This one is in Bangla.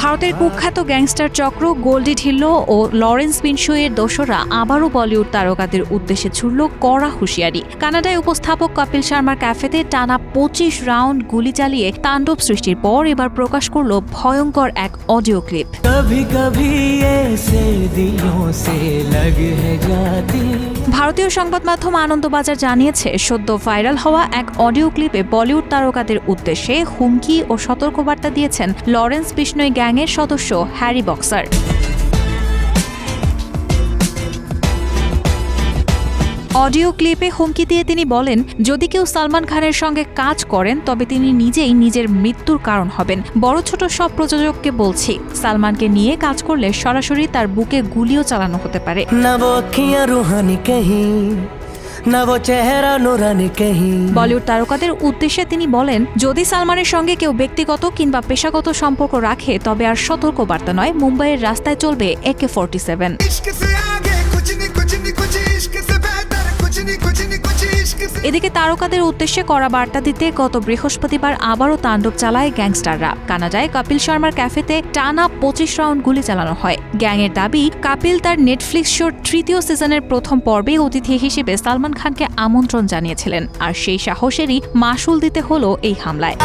ভারতের কুখ্যাত গ্যাংস্টার চক্র গোল্ডি ঢিল্লো ও লরেন্স বিনশোয়ের দোসররা আবারও বলিউড তারকাদের উদ্দেশ্যে ছুড়ল কড়া হুঁশিয়ারি। কানাডায় উপস্থাপক কপিল শর্মার ক্যাফেতে টানা 25 রাউন্ড গুলি চালিয়ে তাণ্ডব সৃষ্টির পর এবার প্রকাশ করল ভয়ঙ্কর এক অডিও ক্লিপ। ভারতীয় সংবাদ মাধ্যম আনন্দবাজার জানিয়েছে, সদ্য ভাইরাল হওয়া এক অডিও ক্লিপে বলিউড তারকাদের উদ্দেশ্যে হুমকি ও সতর্কবার্তা দিয়েছেন লরেন্স বিশনোই গ্যাংয়ের সদস্য হ্যারি বক্সার। অডিও ক্লিপে হুমকি দিয়ে তিনি বলেন, যদি কেউ সালমান খানের সঙ্গে কাজ করেন তবে তিনি নিজেই নিজের মৃত্যুর কারণ হবেন। বড় ছোট সব প্রযোজককে বলছি, সালমানকে নিয়ে কাজ করলে সরাসরি তার বুকে গুলিও চালানো হতে পারে। বলিউড তারকাদের উদ্দেশ্যে তিনি বলেন, যদি সালমানের সঙ্গে কেউ ব্যক্তিগত কিংবা পেশাগত সম্পর্ক রাখে তবে আর সতর্ক বার্তা নয়, মুম্বাইয়ের রাস্তায় চলবে AK-47। এদিকে তারকাদের উদ্দেশ্যে কড়া বার্তা দিতে গত বৃহস্পতিবার আবারও তাণ্ডব চালায় গ্যাংস্টাররা। কানাডায় কপিল শর্মার ক্যাফেতে টানা 25 রাউন্ড গুলি চালানো হয়। গ্যাংয়ের দাবি, কপিল তার নেটফ্লিক্স শোর 3য় সিজনের প্রথম পর্বে অতিথি হিসেবে সালমান খানকে আমন্ত্রণ জানিয়েছিলেন, আর সেই সাহসেরই মাসুল দিতে হলো এই হামলায়।